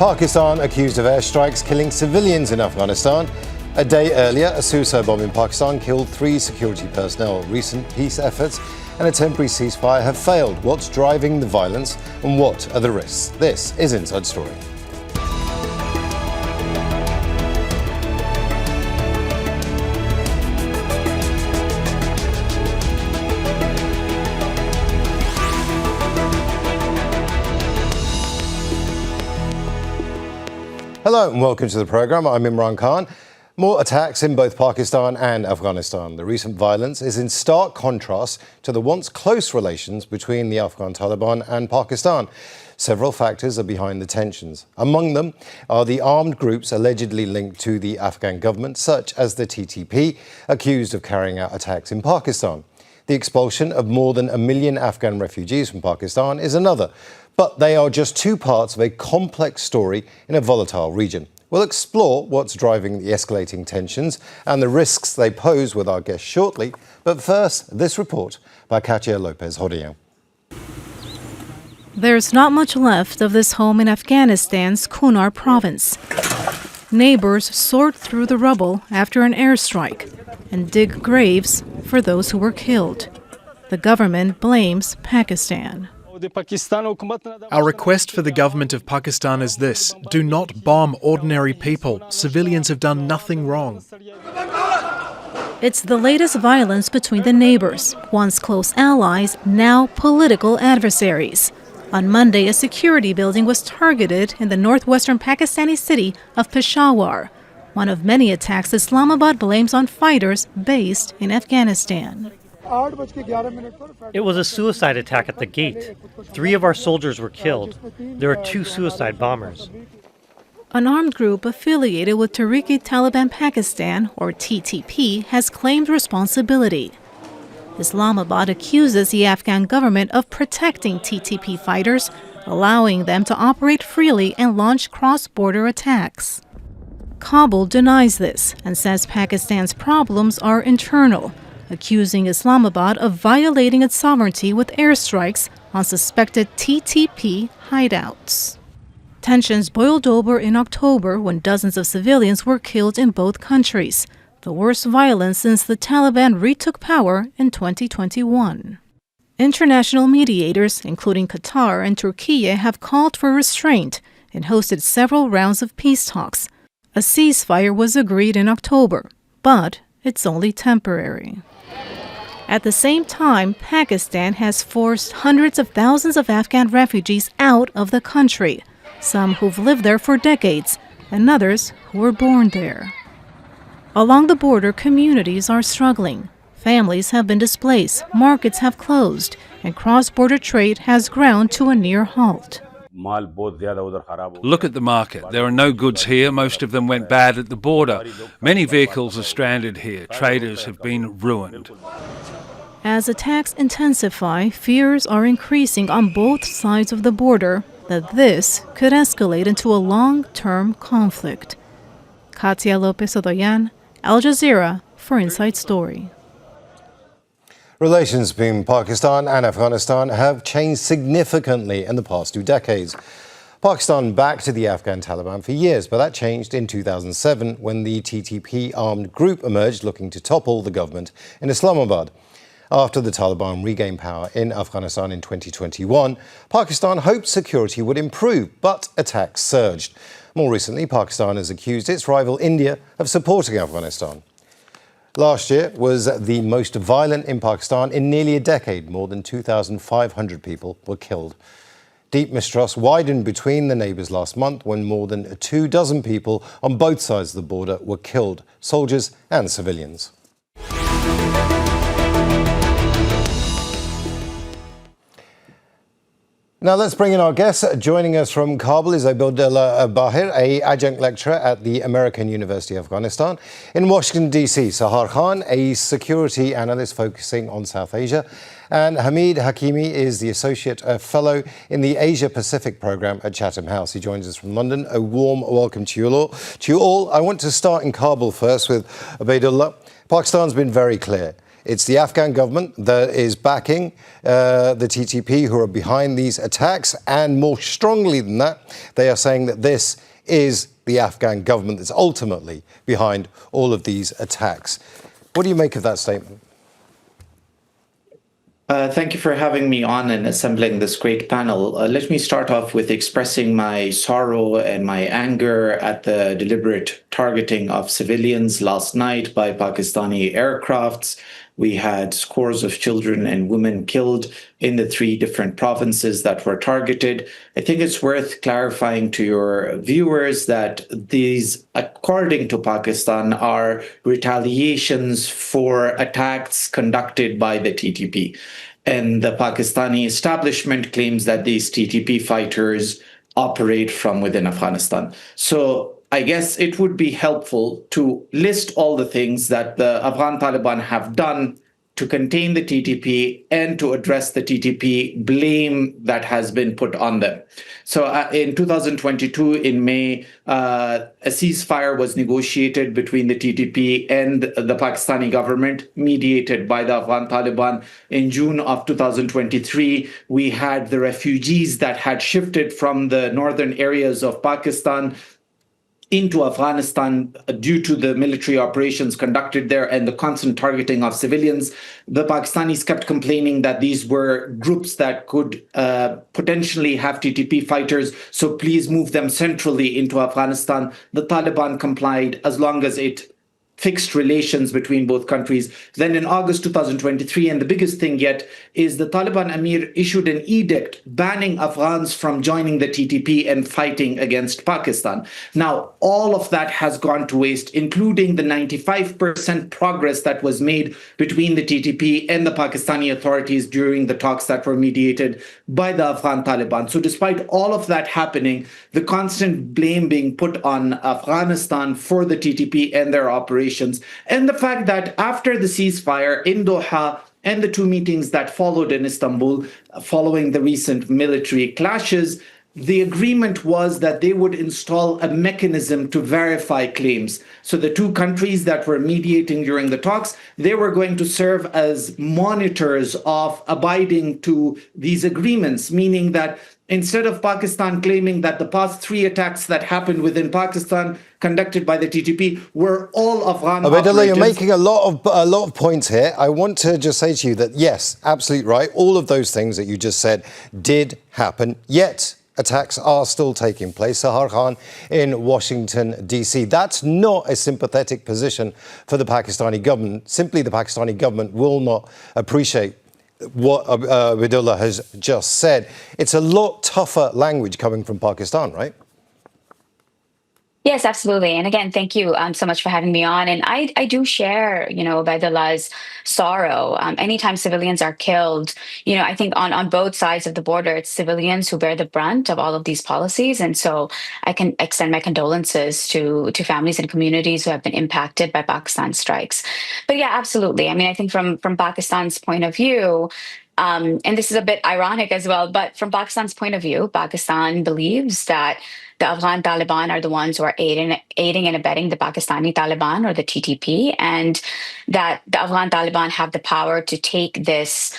Pakistan accused of airstrikes killing civilians in Afghanistan. A day earlier, a suicide bomb in Pakistan killed 3 security personnel. Recent peace efforts and a temporary ceasefire have failed. What's driving the violence and what are the risks? This is Inside Story. Hello and welcome to the programme. I'm Imran Khan. More attacks in both Pakistan and Afghanistan. The recent violence is in stark contrast to the once close relations between the Afghan Taliban and Pakistan. Several factors are behind the tensions. Among them are the armed groups allegedly linked to the Afghan government, such as the TTP, accused of carrying out attacks in Pakistan. The expulsion of more than 1 million Afghan refugees from Pakistan is another. But they are just 2 parts of a complex story in a volatile region. We'll explore what's driving the escalating tensions and the risks they pose with our guests shortly. But first, this report by Katia Lopez-Horio. There's not much left of this home in Afghanistan's Kunar province. Neighbors sort through the rubble after an airstrike and dig graves for those who were killed. The government blames Pakistan. Our request for the government of Pakistan is this: do not bomb ordinary people. Civilians have done nothing wrong. It's the latest violence between the neighbors, once close allies, now political adversaries. On Monday, a security building was targeted in the northwestern Pakistani city of Peshawar, one of many attacks Islamabad blames on fighters based in Afghanistan. It was a suicide attack at the gate. 3 of our soldiers were killed. There are 2 suicide bombers. An armed group affiliated with Taliban Pakistan, or TTP, has claimed responsibility. Islamabad accuses the Afghan government of protecting TTP fighters, allowing them to operate freely and launch cross-border attacks. Kabul denies this and says Pakistan's problems are internal, accusing Islamabad of violating its sovereignty with airstrikes on suspected TTP hideouts. Tensions boiled over in October when dozens of civilians were killed in both countries, the worst violence since the Taliban retook power in 2021. International mediators, including Qatar and Turkey, have called for restraint and hosted several rounds of peace talks. A ceasefire was agreed in October, but it's only temporary. At the same time, Pakistan has forced hundreds of thousands of Afghan refugees out of the country, some who've lived there for decades, and others who were born there. Along the border, communities are struggling. Families have been displaced, markets have closed, and cross-border trade has ground to a near halt. Look at the market. There are no goods here. Most of them went bad at the border. Many vehicles are stranded here. Traders have been ruined. As attacks intensify, fears are increasing on both sides of the border that this could escalate into a long-term conflict. Katia Lopez-Horio, Al Jazeera for Inside Story. Relations between Pakistan and Afghanistan have changed significantly in the past 2 decades. Pakistan backed the Afghan Taliban for years, but that changed in 2007 when the TTP armed group emerged looking to topple the government in Islamabad. After the Taliban regained power in Afghanistan in 2021, Pakistan hoped security would improve, but attacks surged. More recently, Pakistan has accused its rival India of supporting Afghanistan. Last year was the most violent in Pakistan in nearly a decade. More than 2,500 people were killed. Deep mistrust widened between the neighbours last month when more than 24 people on both sides of the border were killed, soldiers and civilians. Now let's bring in our guests. Joining us from Kabul is Obaidullah Baheer, an adjunct lecturer at the American University of Afghanistan. In Washington, D.C., Sahar Khan, a security analyst focusing on South Asia. And Hameed Hakimi is the Associate Fellow in the Asia-Pacific Programme at Chatham House. He joins us from London. A warm welcome to you all. I want to start in Kabul first with Obaidullah. Pakistan's been very clear. It's the Afghan government that is backing the TTP, who are behind these attacks. And more strongly than that, they are saying that this is the Afghan government that's ultimately behind all of these attacks. What do you make of that statement? Thank you for having me on and assembling this great panel. Let me start off with expressing my sorrow and my anger at the deliberate targeting of civilians last night by Pakistani aircrafts. We had scores of children and women killed in the 3 different provinces that were targeted. I think it's worth clarifying to your viewers that these, according to Pakistan, are retaliations for attacks conducted by the TTP. And the Pakistani establishment claims that these TTP fighters operate from within Afghanistan. So I guess it would be helpful to list all the things that the Afghan Taliban have done to contain the TTP and to address the TTP blame that has been put on them. So in 2022, in May, a ceasefire was negotiated between the TTP and the Pakistani government, mediated by the Afghan Taliban. In June of 2023, we had the refugees that had shifted from the northern areas of Pakistan into Afghanistan due to the military operations conducted there and the constant targeting of civilians. The Pakistanis kept complaining that these were groups that could potentially have TTP fighters, so please move them centrally into Afghanistan. The Taliban complied as long as it fixed relations between both countries. Then in August 2023, and the biggest thing yet, is the Taliban Amir issued an edict banning Afghans from joining the TTP and fighting against Pakistan. Now, all of that has gone to waste, including the 95% progress that was made between the TTP and the Pakistani authorities during the talks that were mediated by the Afghan Taliban. So despite all of that happening, the constant blame being put on Afghanistan for the TTP and their operations, and the fact that after the ceasefire in Doha and the 2 meetings that followed in Istanbul following the recent military clashes, the agreement was that they would install a mechanism to verify claims. So the 2 countries that were mediating during the talks, they were going to serve as monitors of abiding to these agreements, meaning that instead of Pakistan claiming that the past 3 attacks that happened within Pakistan conducted by the TTP were all Afghan Obaidullah, you're making a lot of points here. I want to just say to you that, yes, absolutely right. All of those things that you just said did happen, yet attacks are still taking place. Sahar Khan in Washington, D.C. That's not a sympathetic position for the Pakistani government. Simply, the Pakistani government will not appreciate what Obaidullah has just said. It's a lot tougher language coming from Pakistan, right? Yes, absolutely. And again, thank you so much for having me on. And I do share, Ubaidullah's sorrow. Anytime civilians are killed, I think on both sides of the border, it's civilians who bear the brunt of all of these policies. And so I can extend my condolences to families and communities who have been impacted by Pakistan's strikes. But yeah, absolutely. I mean, I think from Pakistan's point of view, and this is a bit ironic as well, but from Pakistan's point of view, Pakistan believes that the Afghan Taliban are the ones who are aiding and abetting the Pakistani Taliban, or the TTP, and that the Afghan Taliban have the power to take this,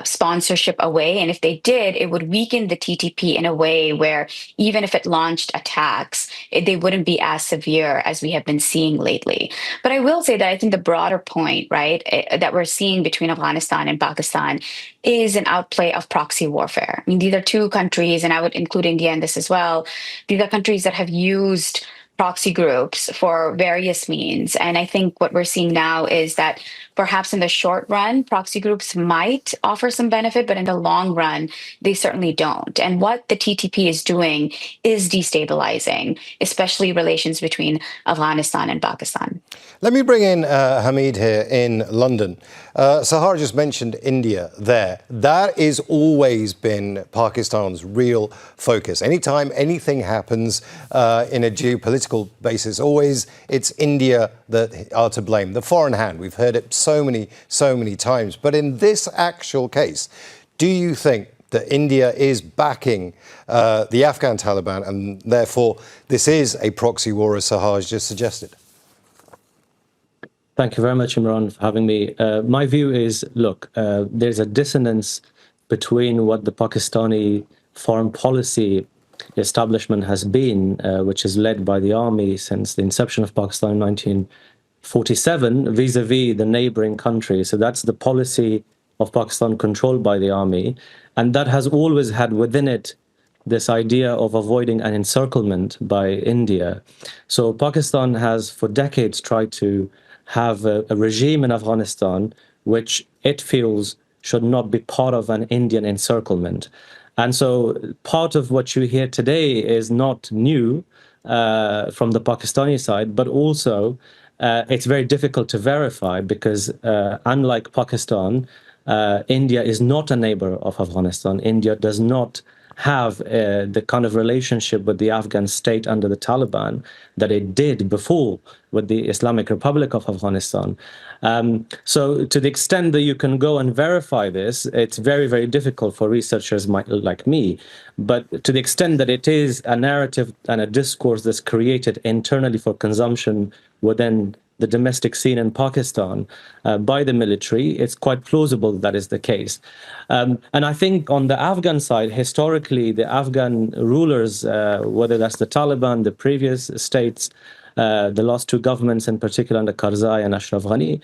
sponsorship away. And if they did, it would weaken the TTP in a way where even if it launched attacks, they wouldn't be as severe as we have been seeing lately. But I will say that I think the broader point, right, that we're seeing between Afghanistan and Pakistan is an outplay of proxy warfare. I mean, these are 2 countries, and I would include India in this as well. These are countries that have used proxy groups for various means. And I think what we're seeing now is that perhaps in the short run, proxy groups might offer some benefit, but in the long run, they certainly don't. And what the TTP is doing is destabilizing, especially relations between Afghanistan and Pakistan. Let me bring in Hameed here in London. Sahar just mentioned India there. That has always been Pakistan's real focus. Anytime anything happens in a geopolitical basis, always it's India that are to blame. The foreign hand, we've heard it so many times. But in this actual case, do you think that India is backing the Afghan Taliban, and therefore this is a proxy war, as Sahar has just suggested? Thank you very much, Imran, for having me. My view is, look, there's a dissonance between what the Pakistani foreign policy establishment has been, which is led by the army since the inception of Pakistan in 1947, vis-a-vis the neighboring countries. So that's the policy of Pakistan controlled by the army. And that has always had within it this idea of avoiding an encirclement by India. So Pakistan has for decades tried to have a regime in Afghanistan which it feels should not be part of an Indian encirclement. And so part of what you hear today is not new from the Pakistani side, but also it's very difficult to verify because unlike Pakistan, India is not a neighbor of Afghanistan. India does not have the kind of relationship with the Afghan state under the Taliban that it did before with the Islamic Republic of Afghanistan. So to the extent that you can go and verify this, it's very, very difficult for researchers like me. But to the extent that it is a narrative and a discourse that's created internally for consumption within the domestic scene in Pakistan by the military, it's quite plausible that is the case. And I think on the Afghan side, historically, the Afghan rulers, whether that's the Taliban, the previous states, the last two governments in particular under Karzai and Ashraf Ghani,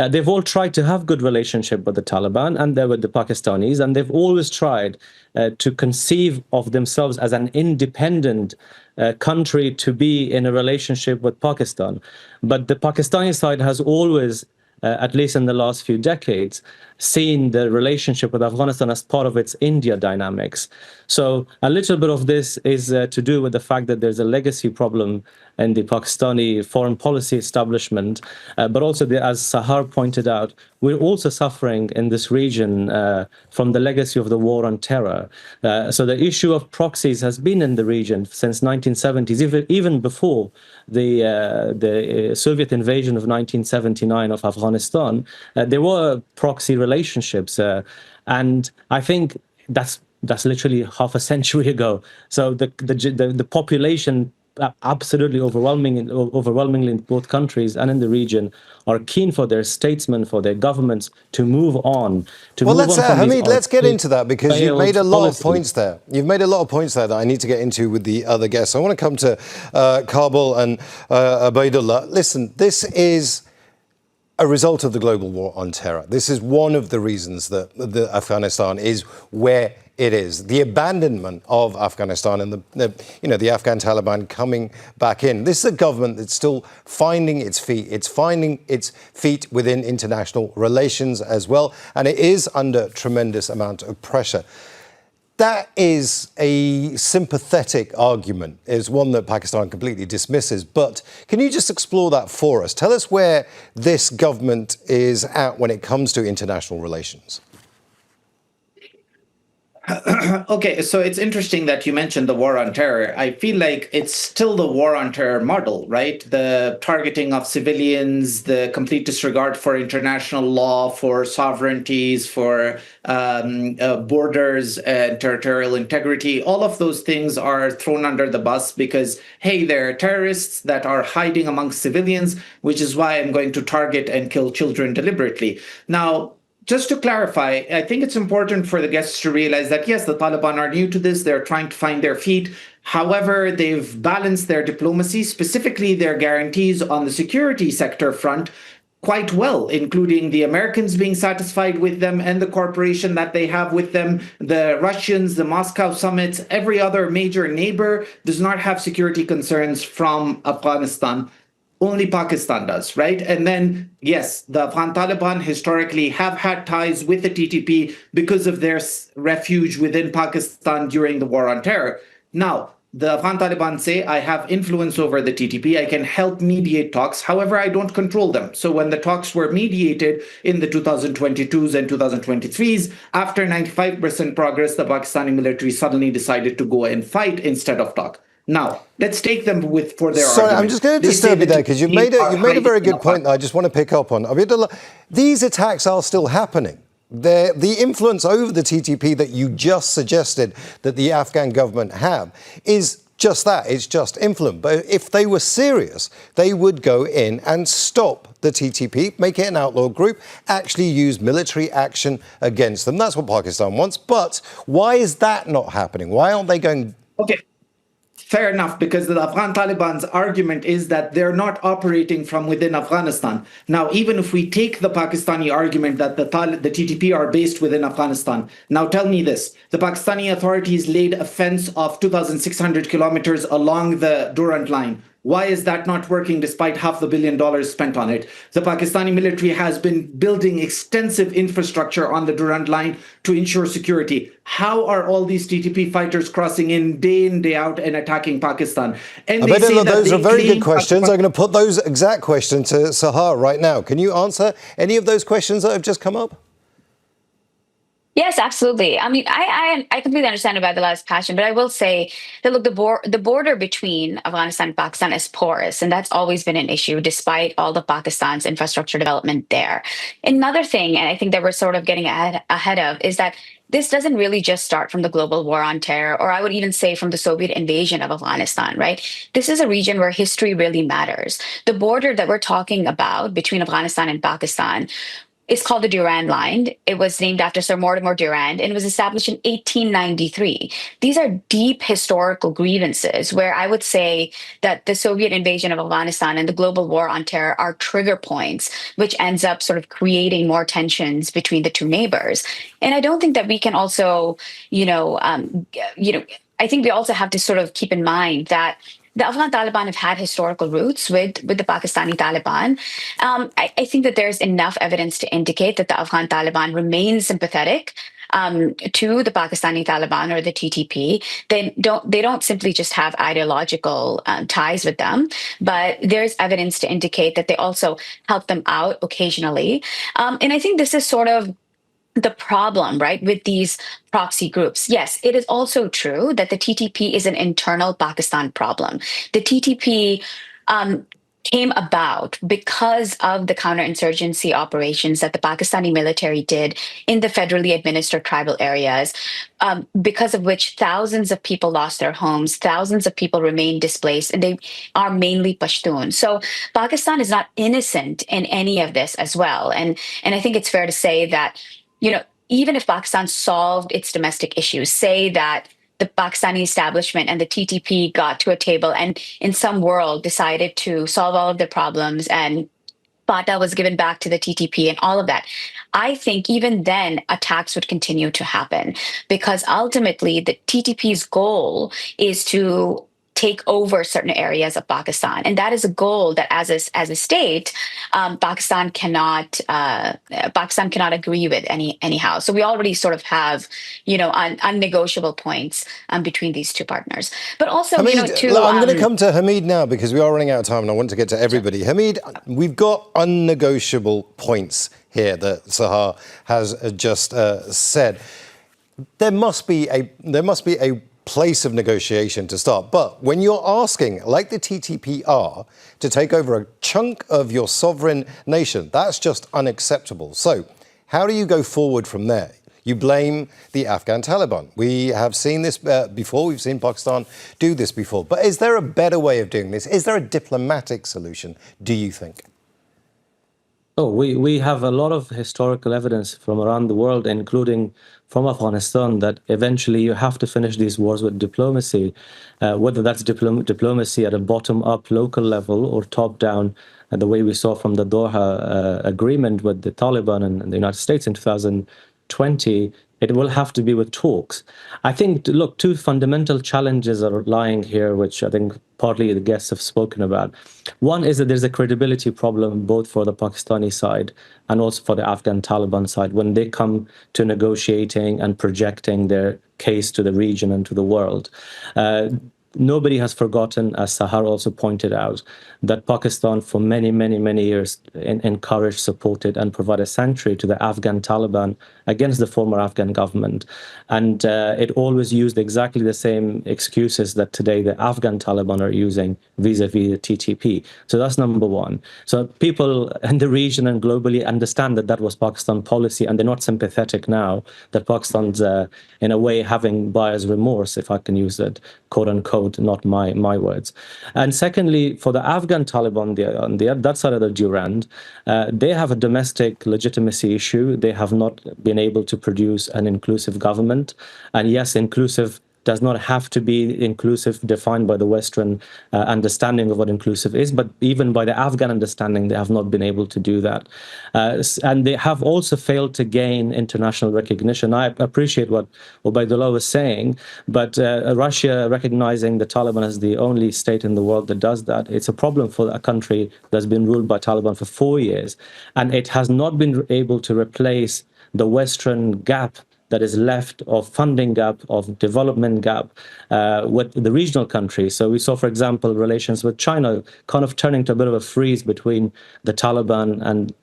they've all tried to have good relationship with the Taliban and with the Pakistanis, and they've always tried to conceive of themselves as an independent country to be in a relationship with Pakistan. But the Pakistani side has always, at least in the last few decades, seen the relationship with Afghanistan as part of its India dynamics. So a little bit of this is to do with the fact that there's a legacy problem in the Pakistani foreign policy establishment, but also, as Sahar pointed out, we're also suffering in this region from the legacy of the war on terror. So the issue of proxies has been in the region since 1970s, even before the Soviet invasion of 1979 of Afghanistan. There were proxy relationships, and I think that's literally half a century ago. So the population, absolutely overwhelmingly in both countries and in the region, are keen for their statesmen, for their governments to move on. Hameed, let's get into that because you've made a lot of points there. You've made a lot of points there that I need to get into with the other guests. I want to come to Kabul and Obaidullah. Listen, this is a result of the global war on terror. This is one of the reasons that Afghanistan is where it is. The abandonment of Afghanistan and the Afghan Taliban coming back in. This is a government that's still finding its feet. It's finding its feet within international relations as well, and it is under tremendous amount of pressure. That is a sympathetic argument, is one that Pakistan completely dismisses. But can you just explore that for us? Tell us where this government is at when it comes to international relations. Okay, so it's interesting that you mentioned the war on terror. I feel like it's still the war on terror model, right? The targeting of civilians, the complete disregard for international law, for sovereignties, for borders and territorial integrity. All of those things are thrown under the bus because, hey, there are terrorists that are hiding amongst civilians, which is why I'm going to target and kill children deliberately. Now, just to clarify, I think it's important for the guests to realize that, yes, the Taliban are new to this. They're trying to find their feet. However, they've balanced their diplomacy, specifically their guarantees on the security sector front, quite well, including the Americans being satisfied with them and the cooperation that they have with them, the Russians, the Moscow summits, every other major neighbor does not have security concerns from Afghanistan. Only Pakistan does, right? And then, yes, the Afghan Taliban historically have had ties with the TTP because of their refuge within Pakistan during the war on terror. Now, the Afghan Taliban say, I have influence over the TTP. I can help mediate talks. However, I don't control them. So when the talks were mediated in the 2022s and 2023s, after 95% progress, the Pakistani military suddenly decided to go and fight instead of talk. Now, let's take them for their Sorry, argument. I'm just going to disturb you there because you've made a very good point that I just want to pick up on. Obaidullah, these attacks are still happening. The influence over the TTP that you just suggested that the Afghan government have is just that, it's just influence. But if they were serious, they would go in and stop the TTP, make it an outlaw group, actually use military action against them. That's what Pakistan wants. But why is that not happening? Why aren't they going... Okay. Fair enough, because the Afghan Taliban's argument is that they're not operating from within Afghanistan. Now, even if we take the Pakistani argument that the TTP are based within Afghanistan, now tell me this. The Pakistani authorities laid a fence of 2,600 kilometers along the Durand line. Why is that not working despite $500 million spent on it? The Pakistani military has been building extensive infrastructure on the Durand line to ensure security. How are all these TTP fighters crossing in, day out, and attacking Pakistan? And they say that those are very good questions. I'm going to put those exact questions to Sahar right now. Can you answer any of those questions that have just come up? Yes, absolutely. I mean, I completely understand Obaidullah's passion, but I will say that, look, the border between Afghanistan and Pakistan is porous, and that's always been an issue despite all of Pakistan's infrastructure development there. Another thing, and I think that we're sort of getting ahead of, is that this doesn't really just start from the global war on terror, or I would even say from the Soviet invasion of Afghanistan, right? This is a region where history really matters. The border that we're talking about between Afghanistan and Pakistan, it's called the Durand Line. It was named after Sir Mortimer Durand, and it was established in 1893. These are deep historical grievances where I would say that the Soviet invasion of Afghanistan and the global war on terror are trigger points, which ends up sort of creating more tensions between the two neighbors. And I don't think that we can also, I think we also have to sort of keep in mind that the Afghan Taliban have had historical roots with the Pakistani Taliban. I think that there's enough evidence to indicate that the Afghan Taliban remains sympathetic to the Pakistani Taliban or the TTP. They don't simply just have ideological ties with them, but there's evidence to indicate that they also help them out occasionally. And I think this is sort of the problem, right, with these proxy groups. Yes, it is also true that the TTP is an internal Pakistan problem. The TTP came about because of the counterinsurgency operations that the Pakistani military did in the federally administered tribal areas, because of which thousands of people lost their homes, thousands of people remain displaced, and they are mainly Pashtun. So Pakistan is not innocent in any of this as well. And I think it's fair to say that, even if Pakistan solved its domestic issues, say that the Pakistani establishment and the TTP got to a table and in some world decided to solve all of their problems and Fata was given back to the TTP and all of that, I think even then attacks would continue to happen because ultimately the TTP's goal is to take over certain areas of Pakistan. And that is a goal that as a state, Pakistan cannot agree with anyhow. So we already sort of have, unnegotiable points between these two partners. But also, Hameed, I'm going to come to Hameed now because we are running out of time and I want to get to everybody. Sure. Hameed, we've got unnegotiable points here that Sahar has just said. There must be a place of negotiation to start. But when you're asking, like the TTP are, to take over a chunk of your sovereign nation, that's just unacceptable. So how do you go forward from there? You blame the Afghan Taliban. We have seen this before. We've seen Pakistan do this before. But is there a better way of doing this? Is there a diplomatic solution, do you think? Oh, we have a lot of historical evidence from around the world, including from Afghanistan, that eventually you have to finish these wars with diplomacy, whether that's diplomacy at a bottom-up local level or top-down, the way we saw from the Doha agreement with the Taliban and the United States in 2020. It will have to be with talks. I think, look, two fundamental challenges are lying here, which I think partly the guests have spoken about. One is that there's a credibility problem both for the Pakistani side and also for the Afghan Taliban side when they come to negotiating and projecting their case to the region and to the world. Nobody has forgotten, as Sahar also pointed out, that Pakistan for many, many, many years encouraged, supported and provided sanctuary to the Afghan Taliban against the former Afghan government. And it always used exactly the same excuses that today the Afghan Taliban are using vis-a-vis the TTP. So that's number one. So people in the region and globally understand that that was Pakistan policy, and they're not sympathetic now that Pakistan's in a way having buyer's remorse, if I can use that, quote unquote, quote, not my words. And secondly, for the Afghan Taliban on that side of the Durand, they have a domestic legitimacy issue. They have not been able to produce an inclusive government. And yes, inclusive does not have to be inclusive defined by the Western understanding of what inclusive is, but even by the Afghan understanding, they have not been able to do that. And they have also failed to gain international recognition. I appreciate what Obaidullah was saying, but Russia recognizing the Taliban as the only state in the world that does that, it's a problem for a country that's been ruled by Taliban for 4 years. And it has not been able to replace the Western gap that is left, of funding gap, of development gap with the regional countries. So we saw, for example, relations with China kind of turning to a bit of a freeze between the Taliban and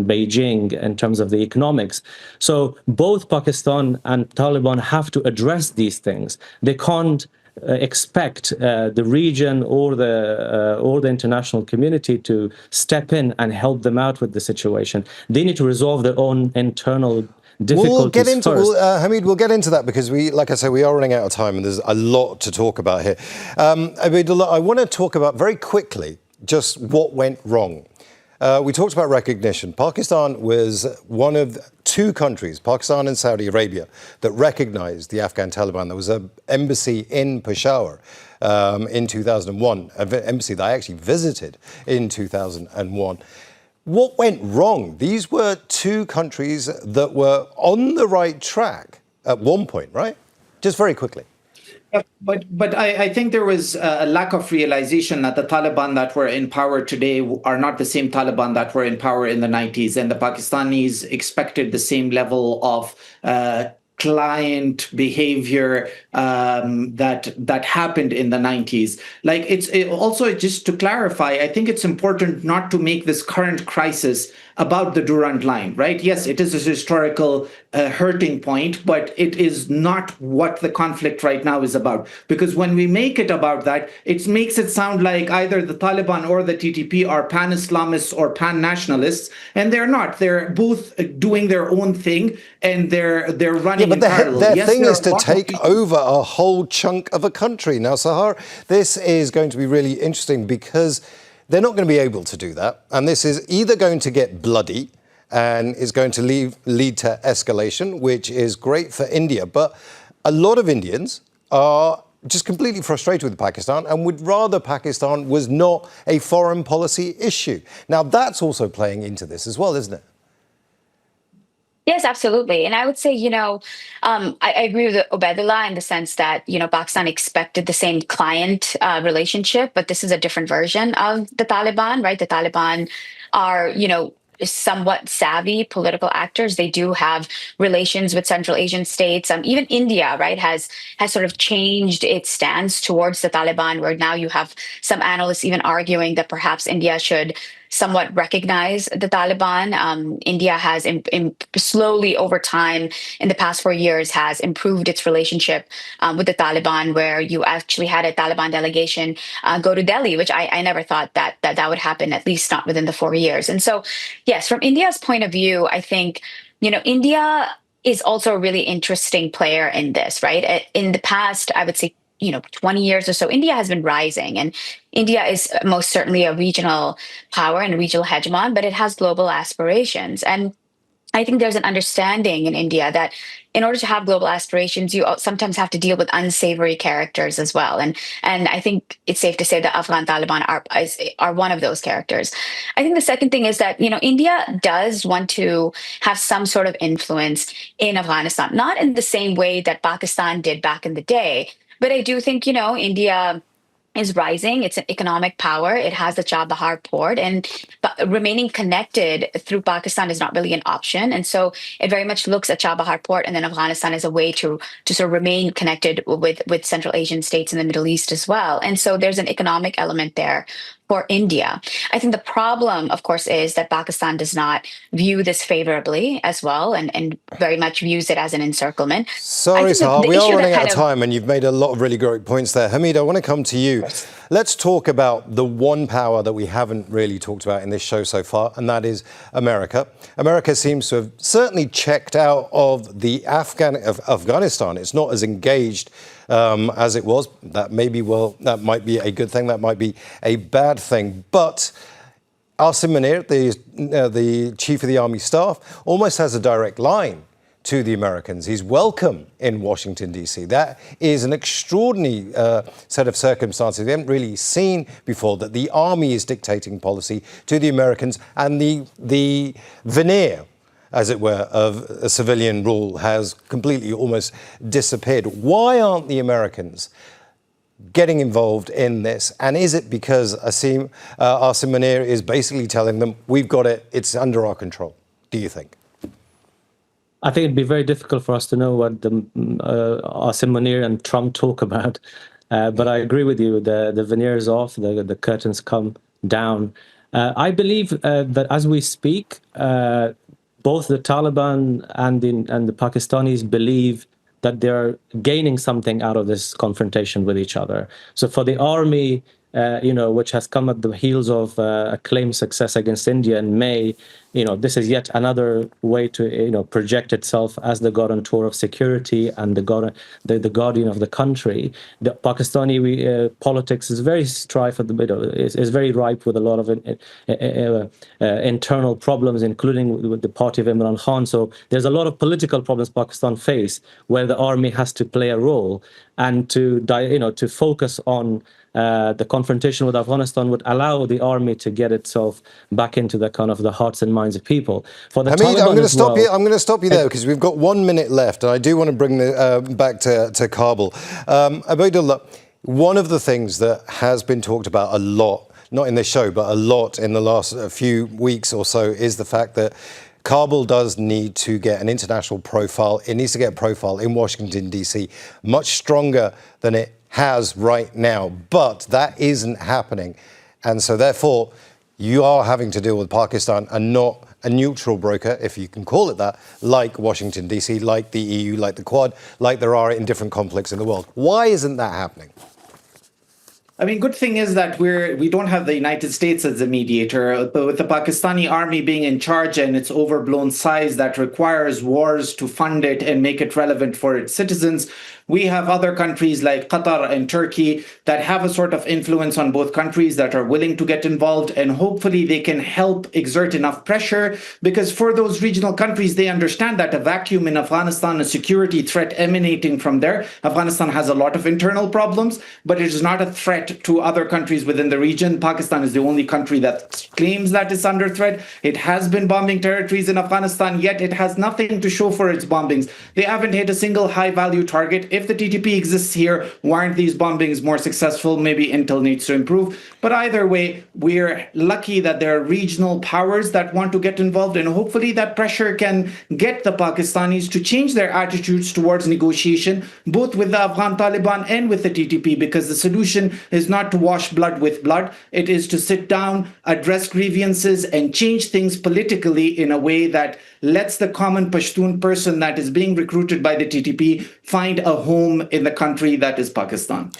Beijing in terms of the economics. So both Pakistan and Taliban have to address these things. They can't expect the region or the international community to step in and help them out with the situation. They need to resolve their own internal difficulties first. Hameed, we'll get into that because like I say, we are running out of time and there's a lot to talk about here. Obaidullah, I want to talk about very quickly just what went wrong. We talked about recognition. Pakistan was one of 2 countries, Pakistan and Saudi Arabia, that recognized the Afghan Taliban. There was an embassy in Peshawar in 2001, an embassy that I actually visited in 2001. What went wrong? These were 2 countries that were on the right track at one point, right? Just very quickly. But I think there was a lack of realization that the Taliban that were in power today are not the same Taliban that were in power in the 90s. And the Pakistanis expected the same level of client behavior that happened in the 90s. Like also, just to clarify, I think it's important not to make this current crisis about the Durand Line, right? Yes, it is a historical hurting point, but it is not what the conflict right now is about. Because when we make it about that, it makes it sound like either the Taliban or the TTP are pan-Islamists or pan-nationalists, and they're not. They're both doing their own thing, and they're running in parallel. Their thing is to take over a whole chunk of a country. Now, Sahar, this is going to be really interesting because they're not going to be able to do that. And this is either going to get bloody and is going to lead to escalation, which is great for India. But a lot of Indians are just completely frustrated with Pakistan and would rather Pakistan was not a foreign policy issue. Now, that's also playing into this as well, isn't it? Yes, absolutely. And I would say, I agree with Obaidullah in the sense that, Pakistan expected the same client relationship, but this is a different version of the Taliban, right? The Taliban are, somewhat savvy political actors. They do have relations with Central Asian states. Even India, right, has sort of changed its stance towards the Taliban, where now you have some analysts even arguing that perhaps India should somewhat recognize the Taliban. India has slowly over time in the past 4 years has improved its relationship with the Taliban, where you actually had a Taliban delegation go to Delhi, which I never thought that would happen, at least not within the 4 years. And so, yes, from India's point of view, I think, India is also a really interesting player in this, right? In the past, I would say, 20 years or so, India has been rising, and India is most certainly a regional power and a regional hegemon, but it has global aspirations. And I think there's an understanding in India that in order to have global aspirations, you sometimes have to deal with unsavory characters as well. And I think it's safe to say that Afghan Taliban are one of those characters. I think the second thing is that, India does want to have some sort of influence in Afghanistan, not in the same way that Pakistan did back in the day. But I do think, India is rising. It's an economic power. It has the Chabahar port, and remaining connected through Pakistan is not really an option. And so it very much looks at Chabahar port and then Afghanistan as a way to sort of remain connected with Central Asian states in the Middle East as well. And so there's an economic element there for India. I think the problem, of course, is that Pakistan does not view this favorably as well, and very much views it as an encirclement. Sorry, Sahar, we are running out of time, and you've made a lot of really great points there. Hameed, I want to come to you. let's talk about the one power that we haven't really talked about in this show so far, and that is America. America seems to have certainly checked out of Afghanistan. It's not as engaged as it was. That might be a good thing. That might be a bad thing. But Asim Munir, the chief of the army staff, almost has a direct line to the Americans. He's welcome in Washington, D.C. That is an extraordinary set of circumstances we haven't really seen before, that the army is dictating policy to the Americans, and the veneer, as it were, of a civilian rule has completely almost disappeared. Why aren't the Americans getting involved in this? And is it because Asim Munir is basically telling them, we've got it, it's under our control, do you think? I think it'd be very difficult for us to know what Asim Munir and Trump talk about. But I agree with you. The veneer is off. The curtains come down. I believe that as we speak, both the Taliban and the Pakistanis believe that they're gaining something out of this confrontation with each other. So for the army, which has come at the heels of a claimed success against India in May, this is yet another way to, project itself as the guarantor of security and the guardian of the country. The Pakistani politics is very strife at the middle, is very ripe with a lot of internal problems, including with the party of Imran Khan. So there's a lot of political problems Pakistan face where the army has to play a role, and to focus on the confrontation with Afghanistan would allow the army to get itself back into the kind of the hearts and minds of people. For the Hameed, Taliban I'm going to stop you there because we've got 1 minute left, and I do want to bring back to Kabul. Obaidullah, one of the things that has been talked about a lot, not in this show, but a lot in the last few weeks or so, is the fact that Kabul does need to get an international profile. It needs to get a profile in Washington, D.C., much stronger than it has right now. But that isn't happening. And so therefore, you are having to deal with Pakistan and not a neutral broker, if you can call it that, like Washington, D.C., like the EU, like the Quad, like there are in different conflicts in the world. Why isn't that happening? I mean, good thing is that we don't have the United States as a mediator, but with the Pakistani army being in charge and its overblown size that requires wars to fund it and make it relevant for its citizens, we have other countries like Qatar and Turkey that have a sort of influence on both countries that are willing to get involved, and hopefully they can help exert enough pressure, because for those regional countries, they understand that a vacuum in Afghanistan, a security threat emanating from there. Afghanistan has a lot of internal problems, but it is not a threat to other countries within the region. Pakistan is the only country that claims that it's under threat. It has been bombing territories in Afghanistan, yet it has nothing to show for its bombings. They haven't hit a single high-value target. If the TTP exists here, why aren't these bombings more successful? Maybe intel needs to improve. But either way, we're lucky that there are regional powers that want to get involved, and hopefully that pressure can get the Pakistanis to change their attitudes towards negotiation, both with the Afghan Taliban and with the TTP, because the solution is not to wash blood with blood. It is to sit down, address grievances, and change things politically in a way that lets the common Pashtun person that is being recruited by the TTP find a home in the country that is Pakistan.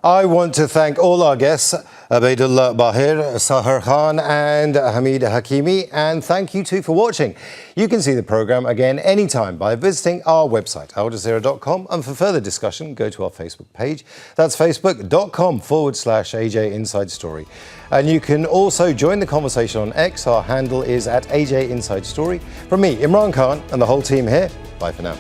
I want to thank all our guests, Obaidullah Baheer, Sahar Khan and Hameed Hakimi, and thank you too for watching. You can see the programme again anytime by visiting our website, aljazeera.com, and for further discussion, go to our Facebook page. That's facebook.com/AJ Inside Story. And you can also join the conversation on X. Our handle is @AJ Inside Story. From me, Imran Khan, and the whole team here, bye for now.